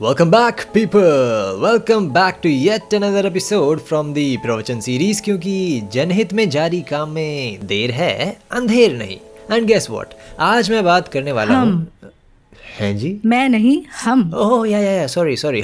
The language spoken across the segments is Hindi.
Welcome back people, welcome back to yet another episode from the प्रवचन सीरीज क्योंकि जनहित में जारी काम में देर है अंधेर नहीं। एंड गेस व्हाट, आज मैं बात करने वाला हूँ। हैं जी? मैं नहीं, हम। ओह या सॉरी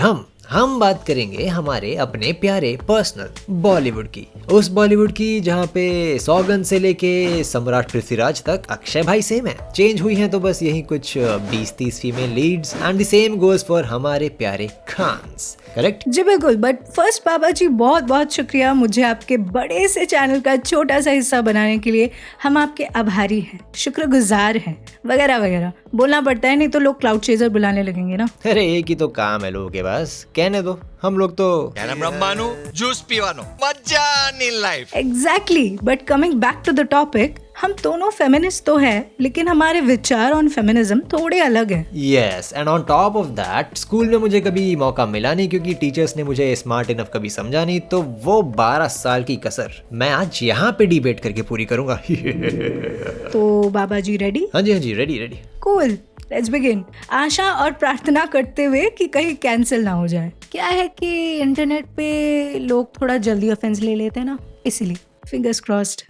हम बात करेंगे हमारे अपने प्यारे पर्सनल बॉलीवुड की, उस बॉलीवुड की जहाँ पे सौगंध से लेके सम्राट पृथ्वीराज तक अक्षय भाई सेम है। चेंज हुई हैं तो बस यही कुछ 20-30 female Leeds and the same goes for हमारे प्यारे खान्स। करेक्ट जी बिल्कुल। बट फर्स्ट बाबा जी बहुत बहुत शुक्रिया मुझे आपके बड़े से चैनल का छोटा सा हिस्सा बनाने के लिए। हम आपके आभारी हैं, शुक्रगुजार हैं, वगैरह वगैरह बोलना पड़ता है, नहीं तो लोग क्लाउड चेजर बुलाने लगेंगे ना। अरे एक ही तो काम है लोगों के पास, कहने दो। हम लोग तो जूस पीवानो, मजा in life. Exactly. But coming back to the topic, हम दोनों फेमिनिस्ट तो है लेकिन हमारे विचार ऑन फेमिनिज्म थोड़े अलग हैं। Yes, and on top of that school में मुझे कभी मौका मिला नहीं क्योंकि टीचर्स ने मुझे स्मार्ट इनफ कभी समझा नहीं, तो वो 12 साल की कसर मैं आज यहाँ पे डिबेट करके पूरी करूंगा। तो बाबा जी रेडी? हाँ जी रेडी। Cool, let's begin. आशा और प्रार्थना करते हुए कि कहीं कैंसिल ना हो जाए। क्या है कि इंटरनेट पे लोग थोड़ा जल्दी ऑफेंस ले लेते हैं ना, इसीलिए फिंगर्स क्रॉस्ड।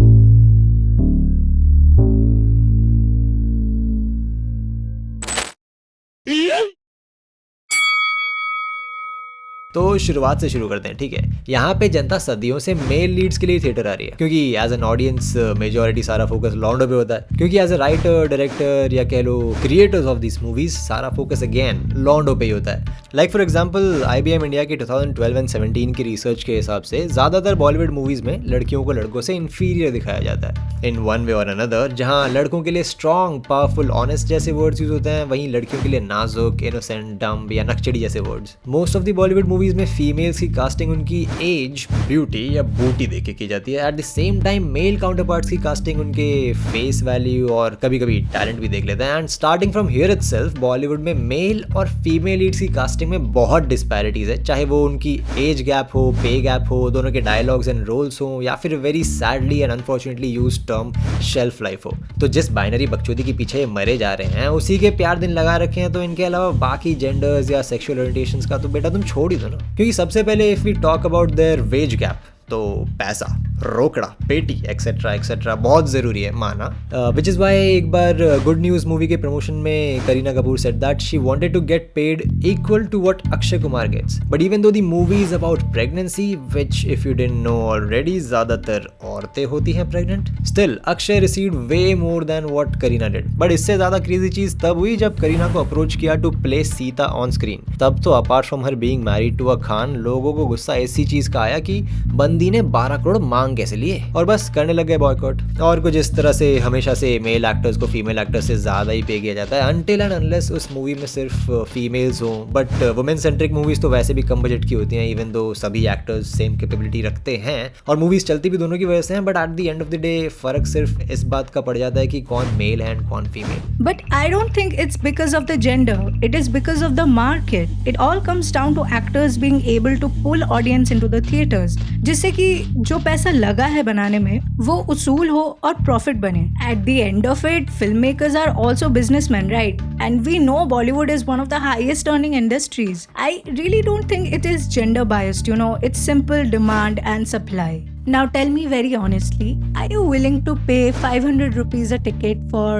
तो शुरुआत से शुरू करते हैं, ठीक है। यहाँ पे जनता सदियों से मेल लीड्स के लिए थिएटर आ रही है क्योंकि एज एन ऑडियंस मेजॉरिटी सारा फोकस लॉन्डो पे होता है, क्योंकि एज अ राइटर, डायरेक्टर या कह लो क्रिएटर्स ऑफ दिस मूवीज सारा फोकस अगेन लॉन्डो पे ही होता है। Like for example IBM India की 2012 एंड 17 की रिसर्च के हिसाब से ज्यादातर बॉलीवुड मूवीज में लड़कियों को लड़कों से इंफीरियर दिखाया जाता है इन वन वे और अनदर। जहाँ लड़कों के लिए स्ट्रॉन्ग, पावरफुल, ऑनेस्ट जैसे वर्ड्स यूज होते हैं, वहीं लड़कियों के लिए नाजुक, इनोसेंट, डम्ब या नकचड़ी जैसे words. Most of the Bollywood movies में फीमेल्स की कास्टिंग उनकी एज, ब्यूटी या बूटी देख के की जाती है। At the same time male counterparts की कास्टिंग उनके फेस वैल्यू और कभी कभी टैलेंट भी देख लेते हैं। And starting from here itself Bollywood में मेल और फीमेल लीड्स की कास्टिंग में बहुत डिस्पैरिटीज है, चाहे वो उनकी एज गैप हो, पे गैप हो, दोनों के डायलॉग्स एंड रोल्स हो, या फिर very sadly and unfortunately used term shelf life हो। तो जिस बाइनरी बकचोदी के पीछे मरे जा रहे हैं उसी के प्यार दिन लगा रखे हैं, तो इनके अलावा बाकी जेंडर्स या सेक्सुअल ओरिएंटेशंस का तो बेटा तुम छोड़ ही दो ना। क्योंकि सबसे पहले if we talk about their wage gap, तो पैसा, रोकड़ा, पेटी एक्सेट्रा बहुत जरूरी है, माना। विच इज वाई एक बार गुड न्यूज मूवी के प्रमोशन में Kareena Kapoor said that she wanted to get paid equal to what Akshay Kumar gets. But even though the movie is about pregnancy, which if you didn't know already ज्यादातर औरतें होती हैं pregnant, still Akshay received way more than what Kareena did. But इससे ज्यादा क्रेजी चीज तब हुई जब करीना को अप्रोच किया to play Sita on screen. तब तो apart from her being married to a Khan, लोगों को गुस्सा ऐसी चीज का आया कि बंदी ने 12 करोड़ मांग कैसे लिए, और बस करने लग गए बॉयकॉट। और कुछ इस तरह से हमेशा से मेल एक्टर्स को फीमेल एक्टर्स से ज्यादा ही पे किया जाता है, अनटिल एंड अनलेस उस मूवी में सिर्फ फीमेल्स हो। बट वुमेन सेंट्रिक मूवीज तो वैसे भी कम बजट की होती हैं, इवन दो सभी एक्टर्स सेम कैपेबिलिटी रखते हैं और मूवीज चलती भी दोनों की वजह से हैं। But at the end of the day फर्क सिर्फ इस बात का पड़ जाता है कि कौन मेल है एंड कौन female. But I don't think it's because of the gender, it is because of the market. It all comes down to actors being able to pull audience into the theatres, जिससे कि जो पैसा लगा है बनाने में वो उसूल हो और प्रॉफिट बने। At the end of it film makers are also businessman, right? And we know Bollywood is one of the highest earning industries. I really don't think it is gender biased, you know, it's simple demand and supply. Now tell me very honestly, are you willing to pay 500 rupees a ticket for,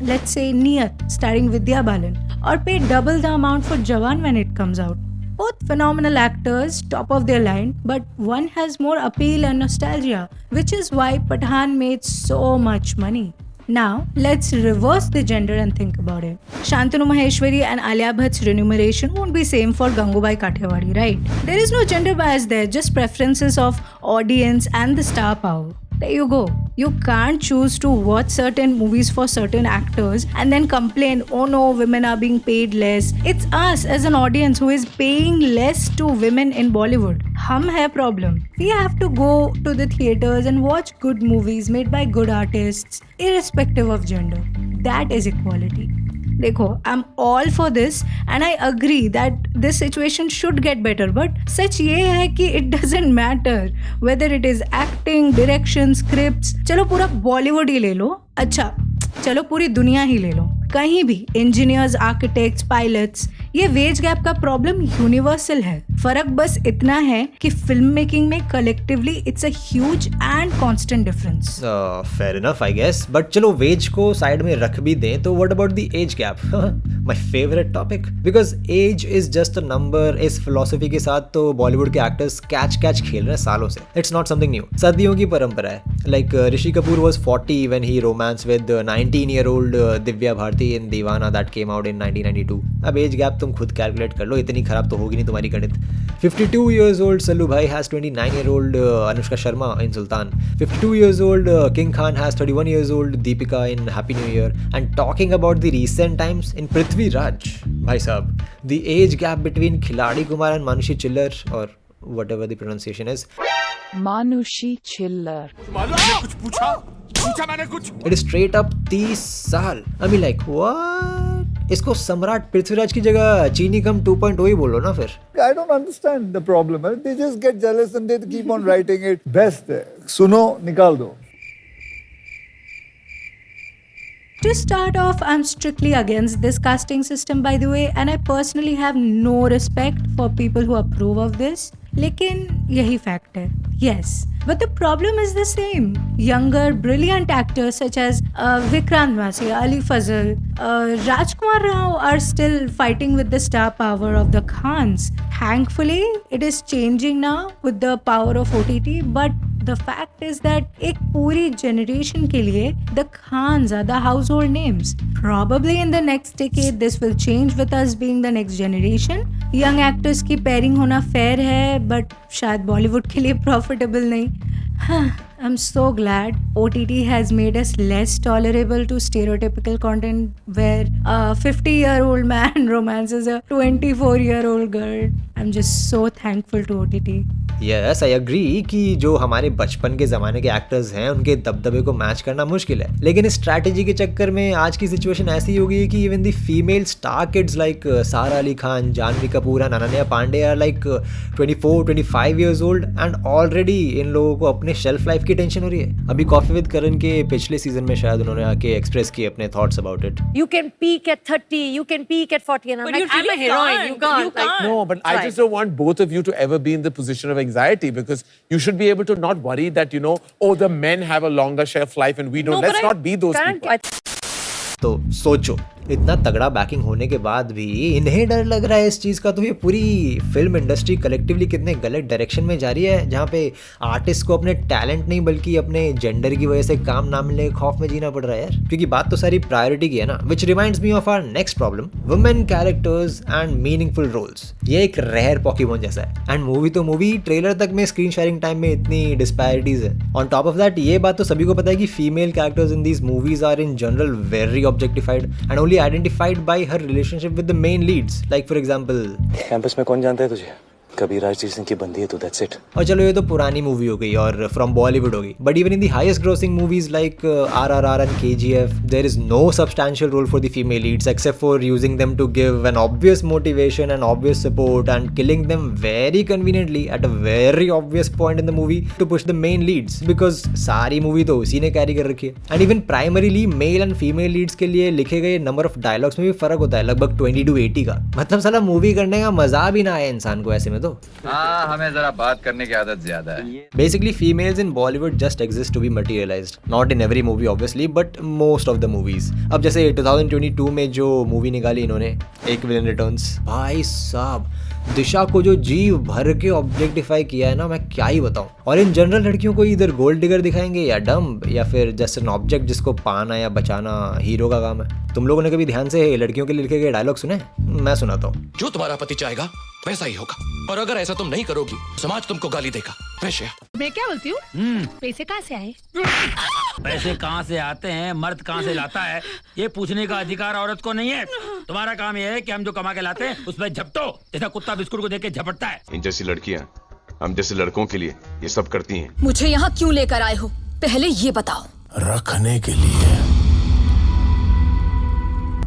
let's say, Niyat starring Vidya Balan, or pay double the amount for Jawan when it comes out? Both phenomenal actors, top of their line, but one has more appeal and nostalgia, which is why Pathaan made so much money. Now, let's reverse the gender and think about it. Shantanu Maheshwari and Alia Bhatt's remuneration won't be same for Gangubai Kathiawadi, right? There is no gender bias there, just preferences of audience and the star power. There you go. You can't choose to watch certain movies for certain actors and then complain, oh no, women are being paid less. It's us as an audience who is paying less to women in Bollywood. हम है problem. We have to go to the theaters and watch good movies made by good artists, irrespective of gender. That is equality. देखो, I am all for this and I agree that this situation should get better, but सच ये है कि it doesn't matter whether it is acting, direction, scripts. चलो पूरा बॉलीवुड ही ले लो, अच्छा चलो पूरी दुनिया ही ले लो, कहीं भी इंजीनियर्स, आर्किटेक्ट्स, पायलट्स, ये वेज गैप का प्रॉब्लम यूनिवर्सल है। फर्क बस इतना है कि फिल्म मेकिंग में collectively it's a huge and constant difference. Fair enough I guess, but चलो वेज को साइड में रख भी दें तो what about the age gap? My favourite topic, because age is just a number. इस फिलॉसफी के साथ तो बॉलीवुड के एक्टर्स कैच खेल रहे हैं सालों से। इट्स नॉट समथिंग न्यू, सदियों की परंपरा है। Like Rishi Kapoor was 40 when he romanced with 19-year-old Divya Bharati in Deewana that came out in 1992. अब एज गैप तुम खुद कैलकुलेट कर लो, इतनी खराब तो होगी नहीं तुम्हारी गणित। 52 years old सल्लू भाई has 29-year-old Anushka Sharma in Sultan. 52 years old King Khan has 31 years old Deepika in Happy New Year. And talking about the recent times in Prithvi Raj, भाई साहब, the age gap between खिलाड़ी कुमार and मानुषी चिल्लर or whatever the pronunciation is. मानुषी चिल्लर। कुछ पूछा मैंने कुछ। It is straight up 30 साल। I mean like what? इसको सम्राट पृथ्वीराज की जगह चीनी कम 2.0 ही बोलो ना फिर। I don't understand the problem. They just get jealous and they keep on writing it. Best है, सुनो निकाल दो। To start off, I'm strictly against this casting system, by the way, and I personally have no respect for people who approve of this. लेकिन यही फैक्ट है, yes. But the problem is the same. Younger, brilliant actors such as Vikrant Massey, Ali Fazal, Rajkumar Rao are still fighting with the star power of the Khans. Thankfully, it is changing now with the power of OTT, but the fact is that एक पूरी generation के लिए the Khans are the household names. Probably in the next decade this will change with us being the next generation. Young actors की pairing होना fair है, but शायद Bollywood के लिए profitable नहीं. I'm so glad OTT has made us less tolerable to stereotypical content where a 50-year-old man romances a 24-year-old girl. I'm just so thankful to OTT. Yes, I agree कि जो हमारे बचपन के ज़माने के एक्टर्स हैं उनके दबदबे को मैच करना मुश्किल है, लेकिन इस स्ट्रैटेजी के चक्कर में आज की सिचुएशन ऐसी हो गई है कि even the female star kids like Sara Ali Khan, Janhvi Kapoor and Ananya Pandey are like 24-25 years old and already इन लोगों को अपने शेल्फ लाइफ की टेंशन हो रही है। अभी कॉफी विद करण के पिछले सीजन में शायद उन्होंने आके एक्सप्रेस किए अपने thoughts about it. You can peak at 30, you can peak at 40, and I'm like, I'm a heroine. You can't. No, but I just don't want both of you to ever be in the position of anxiety, because you should be able to not worry that, you know, oh, the men have a longer shelf life and we don't. No, Let's but not be those people. तो सोचो, इतना तगड़ा बैकिंग होने के बाद भी इन्हें डर लग रहा है इस चीज़ का, तो ये पूरी फिल्म इंडस्ट्री कलेक्टिवली कितने गलत डायरेक्शन में जा रही है, जहाँ पे आर्टिस्ट को अपने टैलेंट नहीं बल्कि अपने जेंडर की वजह से काम ना मिलने के खौफ में जीना पड़ रहा है यार। क्योंकि बात तो सारी प्रायोरिटी की है ना, which reminds me of our next problem, women characters and meaningful roles. ये एक रेयर पॉकीमोन जैसा है, एंड मूवी तो मूवी, ट्रेलर तक में स्क्रीन शेयरिंग टाइम में इतनी डिस्पैरिटीज है। ऑन टॉप ऑफ दैट ये बात तो सभी को पता है कि female characters in these movies are in general very objectified and only identified by her relationship with the main leads, like for example campus में कौन जानता है तुझे, कभी राजदीप सिंह की बंदी है तो that's it। और चलो ये तो पुरानी मूवी हो गई और फ्रॉम बॉलीवुड हो गई, but even in the highest grossing movies like RRR and KGF there is no substantial role for the female leads except for using them to give an obvious motivation and obvious support and killing them very conveniently at a very obvious point in the movie to push the main leads, because सारी मूवी तो उसी ने कैरी कर रखी है। And even primarily male and female Leeds के लिए लिखे गए नंबर ऑफ डायलॉग्स में भी फर्क होता है, लगभग 20 to 80 का। मतलब साला मूवी करने का मजा भी ना आया इंसान को ऐसे में तो। हमें जरा बात करने की आदत ज्यादा है। Basically, females in Bollywood just exist to be materialized. Not in every movie, obviously, but most of the movies. अब जैसे 2022 में जो मूवी निकाली इन्होंने, एक विलन रिटर्न्स, भाई साहब दिशा को जो जीव भर के ऑब्जेक्टिफाई किया है ना, मैं क्या ही बताऊं। और इन जनरल लड़कियों को इधर गोल्ड डिगर दिखाएंगे या डम्ब या फिर जस्ट एन ऑब्जेक्ट जिसको पाना या बचाना हीरो का काम है। तुम लोगों ने कभी ध्यान से लड़कियों के लिए लिखे गए डायलॉग सुने? मैं सुनाता हूँ। जो तुम्हारा पति चाहेगा वैसा ही होगा, और अगर ऐसा तुम नहीं करोगी समाज तुमको गाली देगा। मैं क्या बोलती हूँ? पैसे कहाँ से आए? पैसे कहाँ से आते हैं, मर्द कहाँ से लाता है, ये पूछने का अधिकार औरत को नहीं है। तुम्हारा काम ये है कि हम जो कमा के लाते हैं उसमें झपटो, जैसा कुत्ता बिस्कुट को देख के झपटता है। इन जैसी लड़कियाँ हम जैसे लड़कों के लिए ये सब करती हैं। मुझे यहाँ क्यों लेकर आए हो, पहले ये बताओ। रखने के लिए।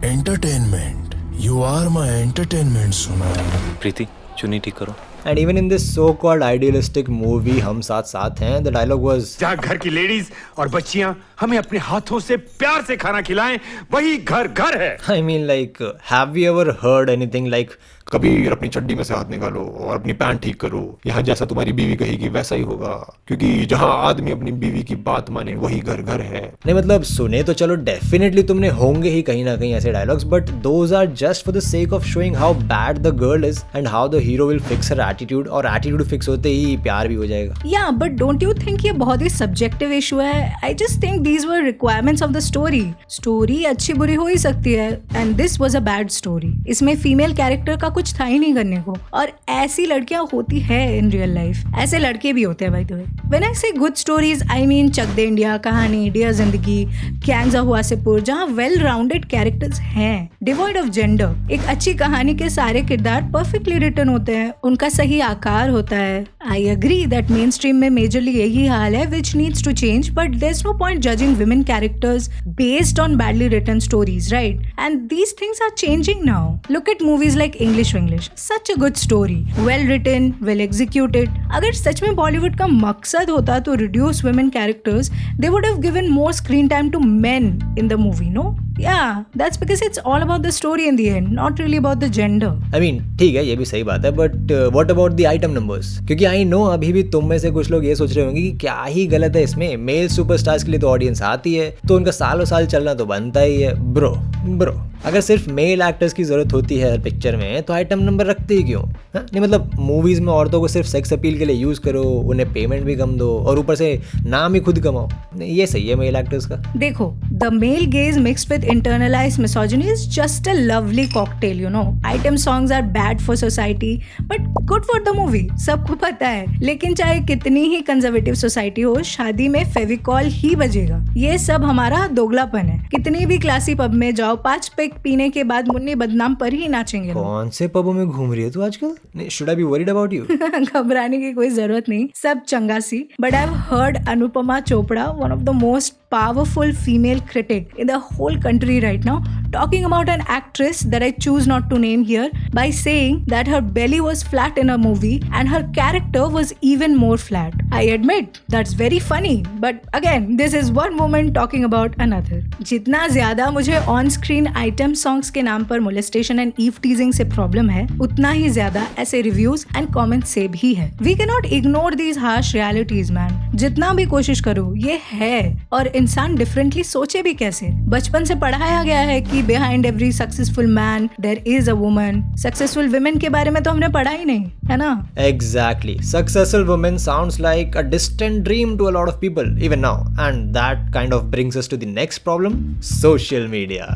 Entertainment, you are my entertainment. सुना प्रीति, चुन्नी ठीक करो। And even in this so-called idealistic movie हम साथ साथ हैं, the dialogue was जहाँ घर की लेडीज और बच्चियाँ हमें अपने हाथों से प्यार से खाना खिलाएं, वही घर घर है. I mean like have you ever heard anything like कभी अपनी चड्डी में से हाथ निकालो और अपनी पैंट ठीक करो, यहाँ जैसा तुम्हारी बीवी कहेगी वैसा ही होगा, क्योंकि जहाँ आदमी अपनी बीवी की बात माने वही घर घर है. नहीं मतलब सुने तो चलो डेफिनेटली तुमने होंगे ही कहीं ना कहीं ऐसे dialogues, but those are just for the sake of showing how bad the girl is and how the hero will fix her attitude, और एटीट्यूड फिक्स होते ही प्यार भी हो जाएगा. या बट डोंट यू थिंक ये बहुत ही सब्जेक्टिव इशू है? I just think these were requirements of the story. Story अच्छी बुरी हो ही सकती है and this was a bad story. इसमें फीमेल कैरेक्टर का कुछ था ही नहीं करने को, और ऐसी लड़कियां होती है इन रियल लाइफ, ऐसे लड़के भी होते हैं by the way. When I say good stories I mean Chak De India, Kahaani, dear Zindagi, कैंजा हुआसेपुर, जहां वेल राउंडेड कैरेक्टर्स हैं, डिवॉइड ऑफ जेंडर. एक अच्छी कहानी के सारे किरदार परफेक्टली रिटन होते हैं, उनका सही आकार होता है. I agree that mainstream में मेजरली यही हाल है which needs to change, but there is no point judging women characters based on badly written stories, right? And these things are changing now. Look at movies like English Vinglish, such a good story, well written, well executed. अगर सच में बॉलीवुड का मकसद होता तो reduce women characters, they would have given more screen time to men in the movie, no? Yeah, that's because it's all about the story in the end, not really about the gender. I mean, ठीक है, ये भी सही बात है, but what about the item numbers? क्योंकि I know अभी भी तुम में से कुछ लोग ये सोच रहे होंगे कि क्या ही गलत है इसमें, मेल सुपरस्टार्स के लिए तो ऑडियंस आती है, तो उनका सालों साल चलना तो बनता ही है. ब्रो अगर सिर्फ मेल एक्टर्स की जरूरत होती है हर पिक्चर में तो आइटम नंबर रखते ही क्यों? नहीं मतलब मूवीज में औरतों को सिर्फ सेक्स अपील के लिए यूज करो, उन्हें पेमेंट भी कम दो और ऊपर से नाम ही खुद कमाओ. ये सही है मेल एक्टर्स का. देखो, the male gaze mixed with internalized misogyny is just a lovely cocktail, you know. Item songs are bad for society, but good for the movie. सबको पता है. लेकिन चाहे कितनी ही कंजर्वेटिव सोसाइटी हो, शादी में फेविकॉल ही बजेगा. ये सब हमारा दोगलापन है. कितनी भी क्लासी पब में जाओ, 5 पैक पीने के बाद मुन्नी बदनाम पर ही नाचेंगे. कौन से पबों में घूम रही है तू आजकल? Should I be worried about you? घबराने की कोई जरूरत नहीं, सब चंगा सी. But I've heard Anupama Chopra, one of the most powerful female critic in the whole country right now, talking about an actress that I choose not to name here by saying that her belly was flat in a movie and her character was even more flat. I admit that's very funny, but again this is one woman talking about another. जितना ज्यादा मुझे ऑन स्क्रीन आइटम सॉन्ग्स के नाम पर मोलेस्टेशन एंड ईव टीजिंग से प्रॉब्लम है, उतना ही ज्यादा ऐसे रिव्यूज एंड कमेंट्स से भी है. We can not ignore these harsh realities man. जितना भी कोशिश करो ये है, और इंसान डिफरेंटली सोचे भी कैसे? बचपन से पढ़ाया गया है कि behind every successful man there is a woman. Successful women के बारे में तो हमने पढ़ा ही नहीं, है ना? Exactly. Successful women sounds like a distant dream to a lot of people even now, and that kind of brings us to the next problem, social media.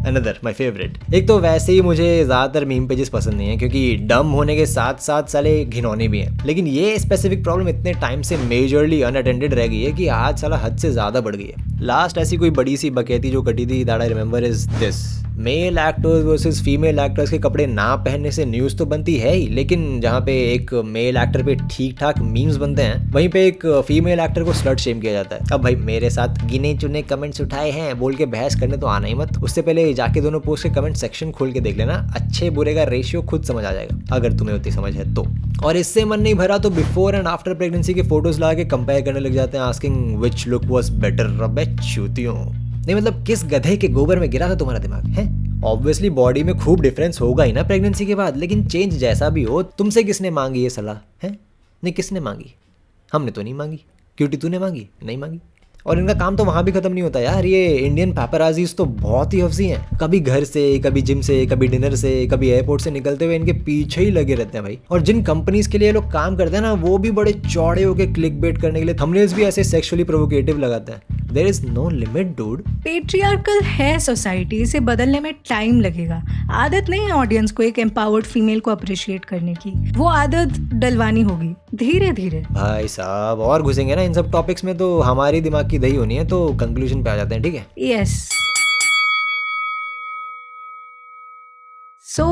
Another my favorite. एक तो वैसे ही मुझे ज्यादातर मीम पेजेस पसंद नहीं है क्योंकि डम होने के साथ साथ साले घिनौने भी हैं, लेकिन ये स्पेसिफिक प्रॉब्लम इतने टाइम से मेजरली अनअटेंडेड रह गई है कि आज साला हद से ज्यादा बढ़ गई है. लास्ट ऐसी कोई बड़ी सी बकैती जो कटी थी that I remember is this. Male actors versus female actors के कपड़े ना पहनने से न्यूज़ तो बनती है ही, लेकिन जहाँ पे एक मेल एक्टर पे ठीक ठाक मीम्स बनते हैं वहीं पे एक फीमेल एक्टर को स्लट शेम किया जाता है. अब भाई मेरे साथ गिने चुने कमेंट्स उठाए हैं बोल के बहस करने तो आना ही मत. उससे पहले जाके दोनों पोस्ट के कमेंट सेक्शन खोल के देख लेना, अच्छे बुरे का रेशियो खुद समझ आ जाएगा अगर तुम्हें उतनी समझ है तो. और इससे मन नहीं भरा तो बिफोर एंड आफ्टर प्रेगनेंसी के फोटोज ला के कंपेयर करने लग जाते हैं, asking which look was better. अबे चूतियों, नहीं मतलब किस गधे के गोबर में गिरा था तुम्हारा दिमाग है? ऑब्वियसली बॉडी में खूब डिफरेंस होगा ही ना प्रेगनेंसी के बाद, लेकिन चेंज जैसा भी हो, तुमसे किसने मांगी ये सलाह है? नहीं, किसने मांगी? हमने तो नहीं मांगी. क्यूटी तूने मांगी? नहीं मांगी. और इनका काम तो वहाँ भी खत्म नहीं होता यार. ये इंडियन पैपराजीज तो बहुत ही हफ्सी हैं. कभी घर से, कभी जिम से, कभी डिनर से, कभी एयरपोर्ट से निकलते हुए इनके पीछे ही लगे रहते हैं भाई. और जिन कंपनीज के लिए ये लोग काम करते हैं ना, वो भी बड़े चौड़े होके क्लिक बेट करने के लिए थंबनेल्स भी ऐसे सेक्सुअली प्रोवोकेटिव लगाते हैं. There is no limit dude. Patriarchal है सोसाइटी, इसे बदलने में टाइम लगेगा. आदत नहीं है ऑडियंस को एक एम्पावर्ड फीमेल को अप्रिशिएट करने की, वो आदत डलवानी होगी धीरे धीरे. भाई साहब और घुसेंगे ना इन सब टॉपिक्स में तो हमारी दिमाग की दही होनी है, तो कंक्लूजन पे आ जाते हैं, ठीक है? Yes. So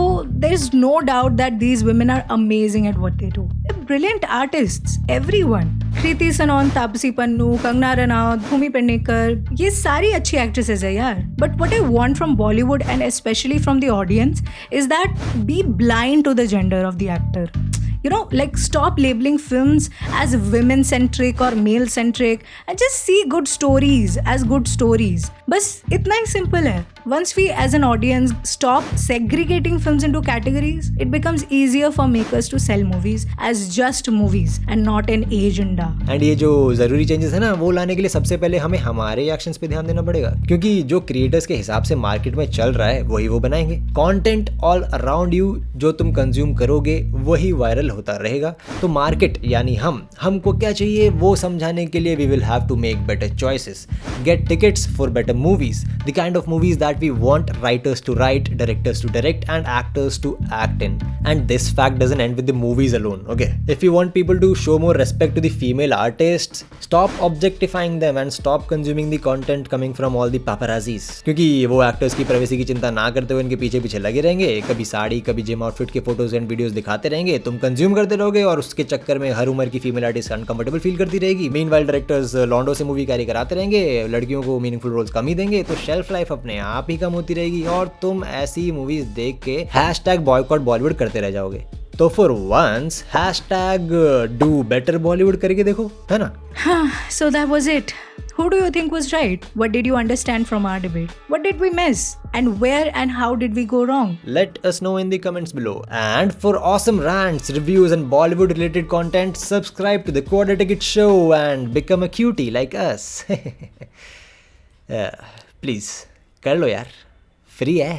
there's no doubt that these women are amazing at what they do. They're brilliant artists, everyone. Kriti Sanon, Taapsee Pannu, Kangana Ranaut, Bhumi Pednekar, ये सारी अच्छी actresses है यार. But what I want from Bollywood and especially from the audience is that be blind to the gender of the actor. You know, like stop labeling films as women centric or male centric and just see good stories as good stories. बस इतना ही simple है. Once we as an audience stop segregating films into categories, it becomes easier for makers to sell movies as just movies and not an agenda. And ये जो जरूरी चेंजेस है ना, वो लाने के लिए सबसे पहले हमें हमारे एक्शंस पे ध्यान देना पड़ेगा, क्योंकि जो क्रिएटर्स के हिसाब से मार्केट में चल रहा है वही वो बनाएंगे. कंटेंट ऑल अराउंड यू जो तुम कंज्यूम करोगे वही वायरल होता रहेगा. तो मार्केट यानी हमको क्या चाहिए वो समझाने के लिए we will have to make better choices, get tickets for better movies, the kind of movies that we want writers to write, directors to direct and actors to act in. And this fact doesn't end with the movies alone, okay? If you want people to show more respect to the female artists, stop objectifying them and stop consuming the content coming from all the paparazzis. क्योंकि वो एक्टर्स की प्राइवेसी की चिंता ना करते हुए इनके पीछे पीछे लगे रहेंगे, कभी साड़ी कभी जिम आउटफिट के फोटोज एंड वीडियोस दिखाते रहेंगे, तुम कंज्यूम करते रहोगे और उसके चक्कर में हर उम्र की फीमेल आर्टिस्ट अनकंफर्टेबल फील करती रहेगी. मीनवाइल डायरेक्टर्स लॉन्डो से मूवी कैरी कराते रहेंगे, लड़कियों को मीनिंगफुल रोल्स कम ही देंगे, तो शेल्फ लाइफ अपने आप ही कम होती रहेगी और तुम ऐसी मूवीज देख के #boycott Bollywood करते रह जाओगे. तो for once #do better Bollywood करके देखो, है ना? So that was it. Who do you think was right? What did you understand from our debate? What did we miss? And where and how did we go wrong? Let us know in the comments below. And for awesome rants, reviews and Bollywood related content, subscribe to the Quarter Ticket Show and become a cutie like us. Please, कर लो यार, फ्री है.